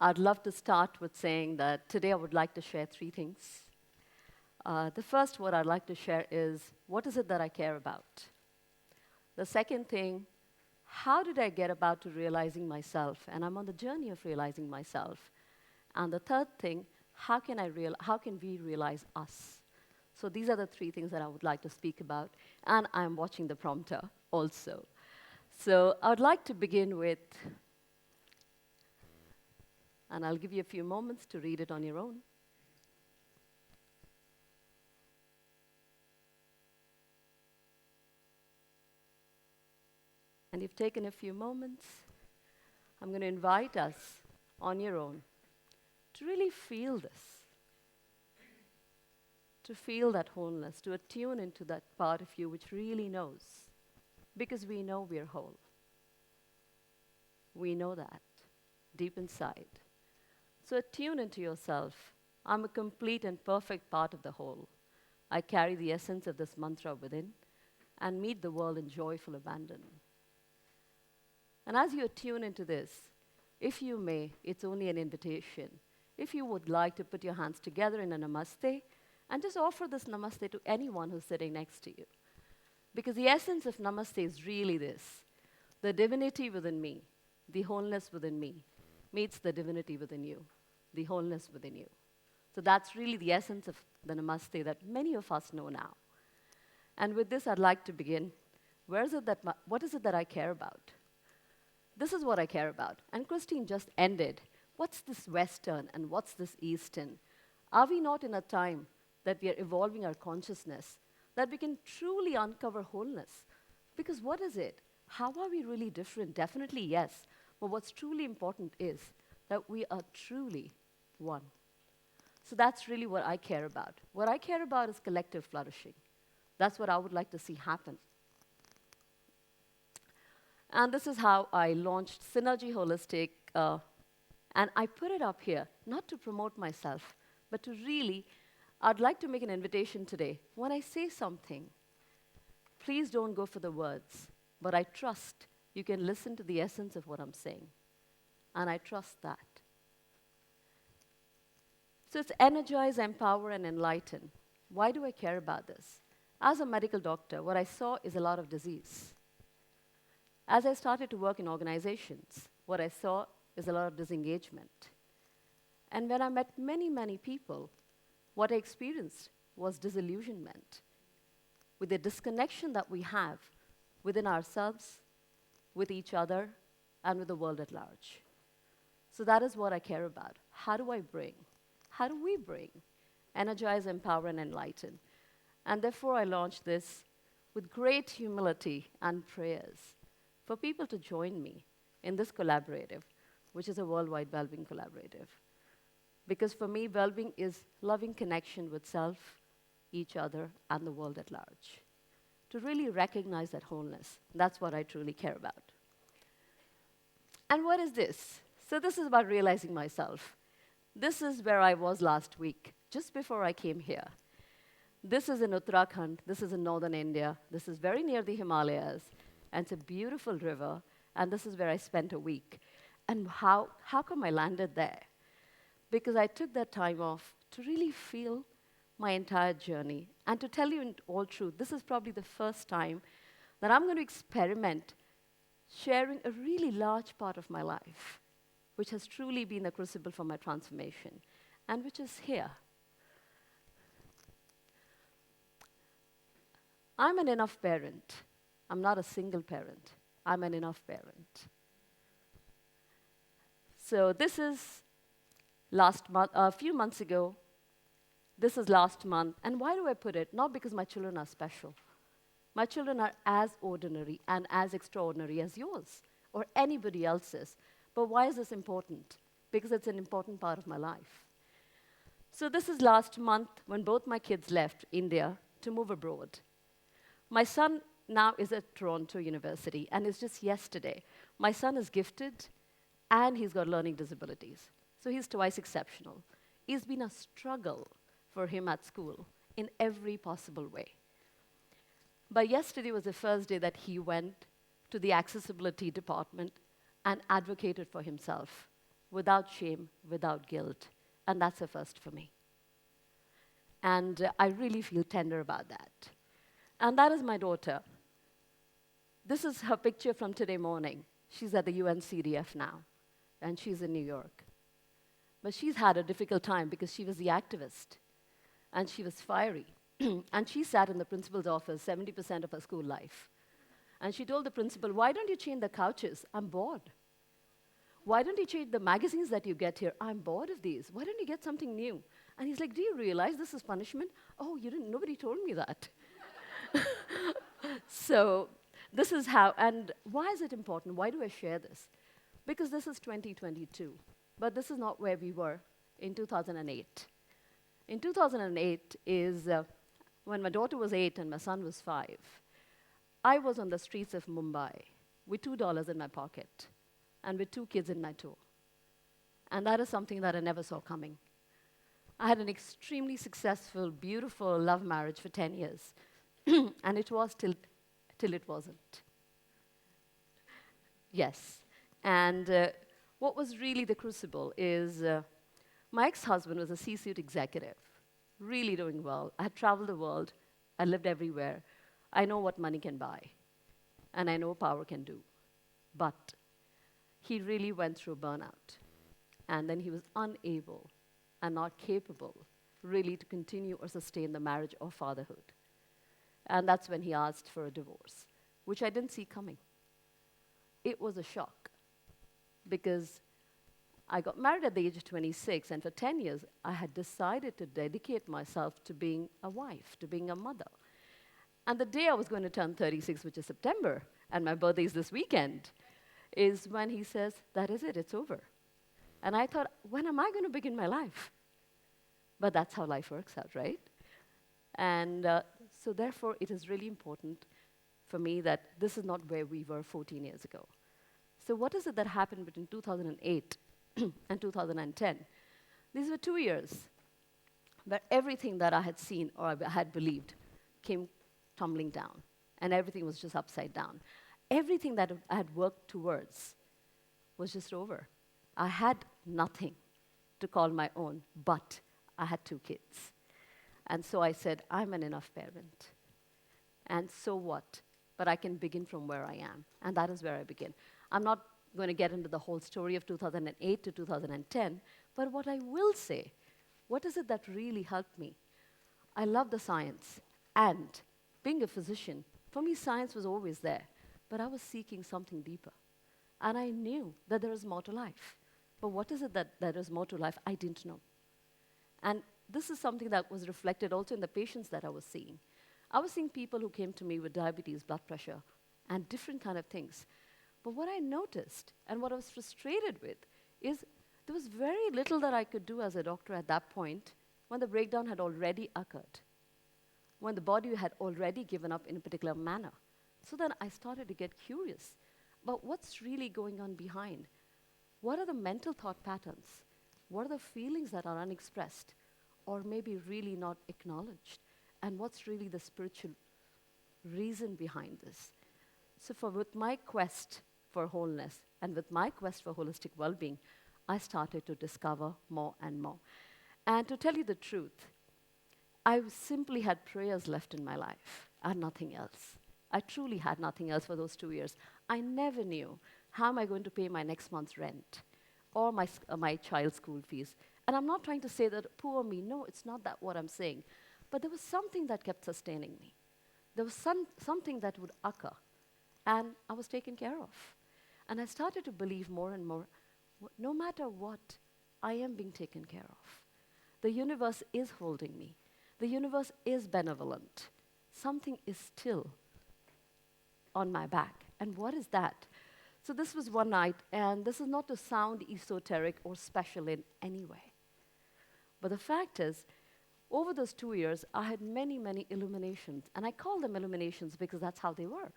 I'd love to start with saying that today I would like to share three things. The first, what I'd like to share is what is it that I care about? The second thing, how did I get about to realizing myself? And I'm on the journey of realizing myself. And the third thing, how can we realize us? So these are the three things that I would like to speak about. And I'm watching the prompter also. So I would like to begin with, and I'll give you a few moments to read it on your own. And you've taken a few moments. I'm going to invite us on your own to really feel this, to feel that wholeness, to attune into that part of you which really knows, because we know we're whole. We know that deep inside. So attune into yourself. I'm a complete and perfect part of the whole. I carry the essence of this mantra within and meet the world in joyful abandon. And as you attune into this, if you may, it's only an invitation. If you would like to put your hands together in a namaste and just offer this namaste to anyone who's sitting next to you. Because the essence of namaste is really this: the divinity within me, the wholeness within me, meets the divinity within you, the wholeness within you. So that's really the essence of the namaste that many of us know now. And with this, I'd like to begin. What is it that I care about? This is what I care about. And Christine just ended. What's this Western and what's this Eastern? Are we not in a time that we are evolving our consciousness, that we can truly uncover wholeness? Because what is it? How are we really different? Definitely yes. But what's truly important is that we are truly one. So that's really what I care about. What I care about is collective flourishing. That's what I would like to see happen. And this is how I launched Synergy Holistic, and I put it up here, not to promote myself, but to really, I'd like to make an invitation today. When I say something, please don't go for the words, but I trust you can listen to the essence of what I'm saying. And I trust that. So it's energize, empower, and enlighten. Why do I care about this? As a medical doctor, what I saw is a lot of disease. As I started to work in organizations, what I saw is a lot of disengagement. And when I met many, many people, what I experienced was disillusionment with the disconnection that we have within ourselves, with each other, and with the world at large. So that is what I care about. How do we bring energize, empower, and enlighten? And therefore, I launched this with great humility and prayers for people to join me in this collaborative, which is a worldwide well-being collaborative. Because for me, well-being is loving connection with self, each other, and the world at large. To really recognize that wholeness, that's what I truly care about. And what is this? So this is about realizing myself. This is where I was last week, just before I came here. This is in Uttarakhand, this is in northern India, this is very near the Himalayas, and it's a beautiful river, and this is where I spent a week. And how come I landed there? Because I took that time off to really feel my entire journey. And to tell you in all truth, this is probably the first time that I'm going to experiment sharing a really large part of my life, which has truly been the crucible for my transformation, and which is here. I'm an enough parent. I'm not a single parent. I'm an enough parent. So this is last month, a few months ago. This is last month. And why do I put it? Not because my children are special. My children are as ordinary and as extraordinary as yours or anybody else's. But why is this important? Because it's an important part of my life. So this is last month when both my kids left India to move abroad. My son now is at Toronto University, and it's just yesterday. My son is gifted, and he's got learning disabilities. So he's twice exceptional. It's been a struggle for him at school in every possible way. But yesterday was the first day that he went to the accessibility department and advocated for himself without shame, without guilt. And that's a first for me. And I really feel tender about that. And that is my daughter. This is her picture from today morning. She's at the UNCDF now, and she's in New York. But she's had a difficult time because she was the activist, and she was fiery. And she sat in the principal's office 70% of her school life. And she told the principal, why don't you change the couches? I'm bored. Why don't you change the magazines that you get here? I'm bored of these. Why don't you get something new? And he's like, do you realize this is punishment? Oh, you didn't, nobody told me that. So this is how, and why is it important? Why do I share this? Because this is 2022, but this is not where we were in 2008. In 2008 is when my daughter was 8 and my son was 5. I was on the streets of Mumbai with $2 in my pocket and with 2 kids in my tow. And that is something that I never saw coming. I had an extremely successful, beautiful love marriage for 10 years. And it was till it wasn't. Yes. And what was really the crucible is my ex-husband was a C-suite executive, really doing well. I had traveled the world. I lived everywhere. I know what money can buy, and I know what power can do. But he really went through burnout, and then he was unable and not capable really to continue or sustain the marriage or fatherhood. And that's when he asked for a divorce, which I didn't see coming. It was a shock, because I got married at the age of 26, and for 10 years, I had decided to dedicate myself to being a wife, to being a mother. And the day I was going to turn 36, which is September, and my birthday is this weekend, is when he says, that is it, it's over. And I thought, when am I going to begin my life? But that's how life works out, right? And so therefore, it is really important for me that this is not where we were 14 years ago. So what is it that happened between 2008 and 2010? These were 2 years where everything that I had seen or I had believed came tumbling down, and everything was just upside down. Everything that I had worked towards was just over. I had nothing to call my own, but I had 2 kids. And so I said, I'm an enough parent. And so what? But I can begin from where I am, and that is where I begin. I'm not going to get into the whole story of 2008 to 2010, but what I will say, what is it that really helped me? I love the science, and being a physician, for me, science was always there, but I was seeking something deeper. And I knew that there is more to life. But what is it that there is more to life? I didn't know. And this is something that was reflected also in the patients that I was seeing. I was seeing people who came to me with diabetes, blood pressure, and different kind of things. But what I noticed, and what I was frustrated with, is there was very little that I could do as a doctor at that point when the breakdown had already occurred, when the body had already given up in a particular manner. So then I started to get curious about what's really going on behind. What are the mental thought patterns? What are the feelings that are unexpressed or maybe really not acknowledged? And what's really the spiritual reason behind this? So with my quest for wholeness and with my quest for holistic well-being, I started to discover more and more. And to tell you the truth, I simply had prayers left in my life and nothing else. I truly had nothing else for those 2 years. I never knew how am I going to pay my next month's rent or my child's school fees. And I'm not trying to say that, poor me. No, it's not that what I'm saying. But there was something that kept sustaining me. There was something that would occur, and I was taken care of. And I started to believe more and more, no matter what, I am being taken care of. The universe is holding me. The universe is benevolent. Something is still on my back. And what is that? So this was one night, and this is not to sound esoteric or special in any way. But the fact is, over those 2 years, I had many, many illuminations. And I call them illuminations because that's how they were.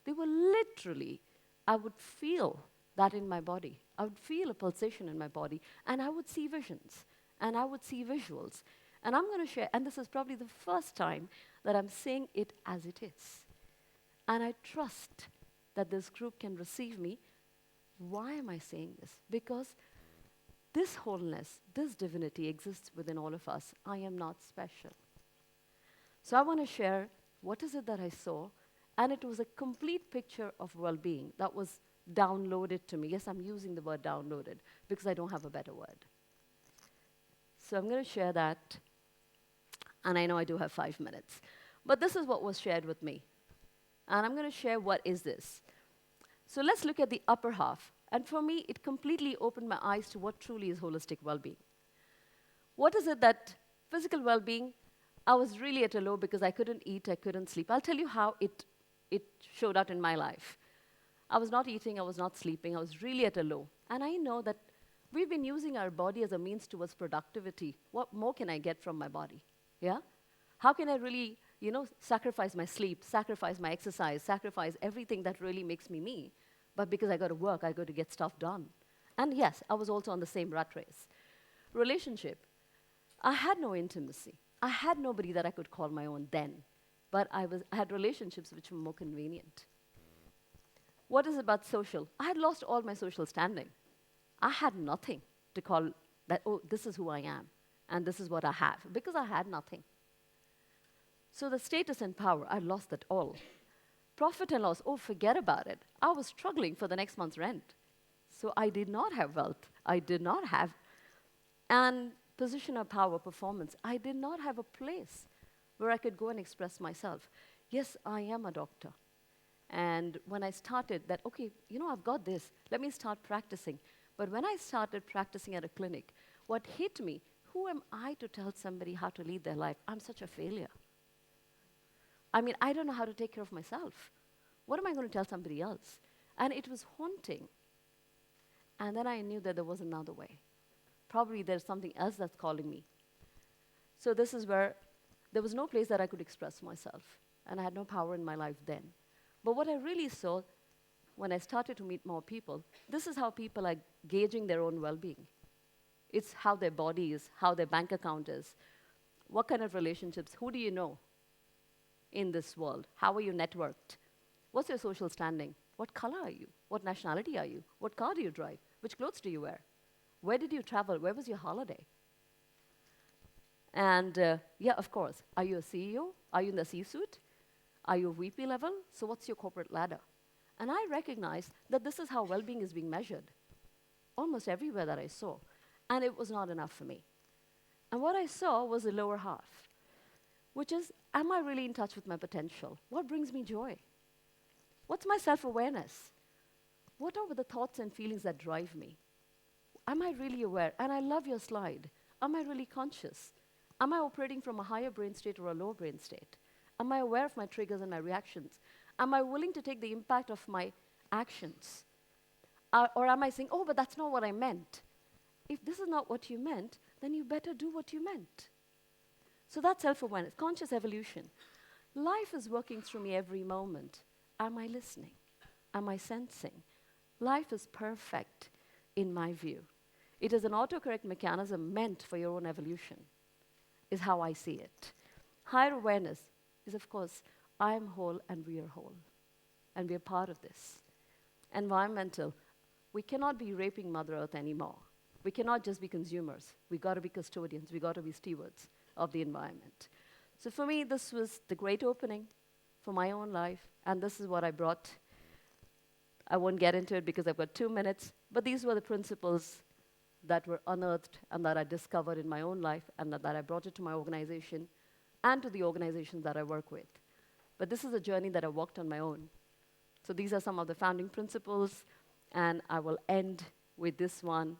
They were literally, I would feel that in my body. I would feel a pulsation in my body, and I would see visions, and I would see visuals. And I'm going to share, and this is probably the first time that I'm saying it as it is. And I trust that this group can receive me. Why am I saying this? Because this wholeness, this divinity exists within all of us. I am not special. So I want to share what is it that I saw, and it was a complete picture of well-being that was downloaded to me. Yes, I'm using the word downloaded because I don't have a better word. So I'm going to share that, and I know I do have 5 minutes. But this is what was shared with me. And I'm going to share what is this. So let's look at the upper half. And for me, it completely opened my eyes to what truly is holistic well-being. What is it that physical well-being, I was really at a low because I couldn't eat, I couldn't sleep. I'll tell you how it showed out in my life. I was not eating, I was not sleeping, I was really at a low. And I know that we've been using our body as a means towards productivity. What more can I get from my body? Yeah? How can I really, sacrifice my sleep, sacrifice my exercise, sacrifice everything that really makes me me? But because I got to work, I got to get stuff done. And yes, I was also on the same rat race. Relationship. I had no intimacy. I had nobody that I could call my own then. But I had relationships which were more convenient. What is about social? I had lost all my social standing. I had nothing to call that, oh, this is who I am, and this is what I have, because I had nothing. So the status and power, I lost that all. Profit and loss, oh, forget about it. I was struggling for the next month's rent. So I did not have wealth. I did not have, and position of power, performance, I did not have a place where I could go and express myself. Yes, I am a doctor. And when I started that, okay, I've got this, let me start practicing. But when I started practicing at a clinic, what hit me, who am I to tell somebody how to lead their life? I'm such a failure. I mean, I don't know how to take care of myself. What am I going to tell somebody else? And it was haunting. And then I knew that there was another way. Probably there's something else that's calling me. So this is where there was no place that I could express myself. And I had no power in my life then. But what I really saw when I started to meet more people, this is how people are gauging their own well-being. It's how their body is, how their bank account is, what kind of relationships, who do you know in this world? How are you networked? What's your social standing? What color are you? What nationality are you? What car do you drive? Which clothes do you wear? Where did you travel? Where was your holiday? And yeah, of course, are you a CEO? Are you in the C-suite? Are you a VP level? So what's your corporate ladder? And I recognized that this is how well-being is being measured, almost everywhere that I saw. And it was not enough for me. And what I saw was the lower half, which is, am I really in touch with my potential? What brings me joy? What's my self-awareness? What are the thoughts and feelings that drive me? Am I really aware? And I love your slide. Am I really conscious? Am I operating from a higher brain state or a lower brain state? Am I aware of my triggers and my reactions? Am I willing to take the impact of my actions? Or am I saying, oh, but that's not what I meant? If this is not what you meant, then you better do what you meant. So that's self-awareness, conscious evolution. Life is working through me every moment. Am I listening? Am I sensing? Life is perfect in my view. It is an autocorrect mechanism meant for your own evolution, is how I see it. Higher awareness is, of course, I am whole and we are whole. And we are part of this. Environmental, we cannot be raping Mother Earth anymore. We cannot just be consumers. We got to be custodians. We got to be stewards of the environment. So for me, this was the great opening for my own life, and this is what I brought. I won't get into it because I've got 2 minutes, but these were the principles that were unearthed and that I discovered in my own life and that I brought it to my organization and to the organizations that I work with. But this is a journey that I walked on my own. So these are some of the founding principles, and I will end with this one.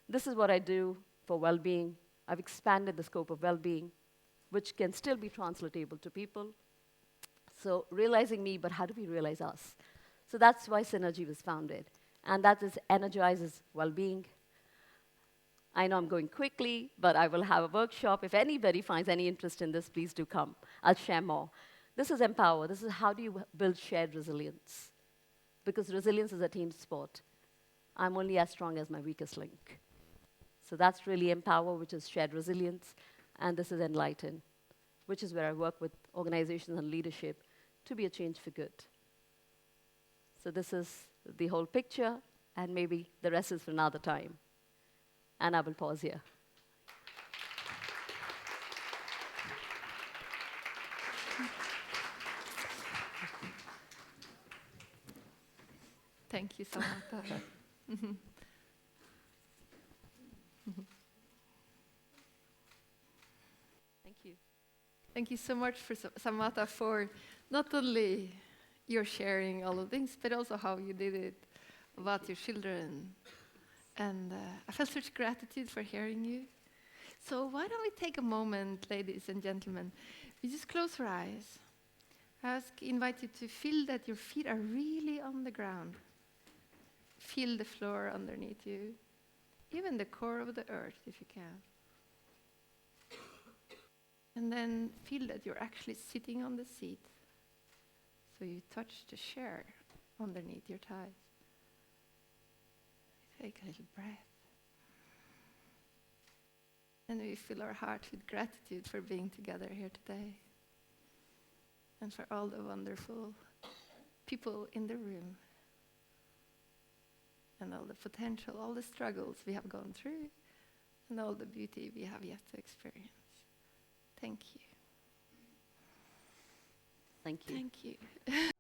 This is what I do for well-being. I've expanded the scope of well-being, which can still be translatable to people. So realizing me, but how do we realize us? So that's why Synergy was founded. And that is energizes well-being. I know I'm going quickly, but I will have a workshop. If anybody finds any interest in this, please do come. I'll share more. This is Empower. This is how do you build shared resilience? Because resilience is a team sport. I'm only as strong as my weakest link. So that's really Empower, which is shared resilience. And this is Enlighten, which is where I work with organizations and leadership to be a change for good. So this is the whole picture, and maybe the rest is for another time. And I will pause here. Thank you, Samata. Thank you. Thank you so much for Samata for not only your sharing all of things, but also how you did it about your children. And I felt such gratitude for hearing you. So why don't we take a moment, ladies and gentlemen, we just close our eyes. Invite you to feel that your feet are really on the ground. Feel the floor underneath you, even the core of the earth if you can. And then feel that you're actually sitting on the seat. So you touch the chair underneath your thighs. Take a little breath. And we fill our heart with gratitude for being together here today. And for all the wonderful people in the room. And all the potential, all the struggles we have gone through. And all the beauty we have yet to experience. Thank you. Thank you. Thank you.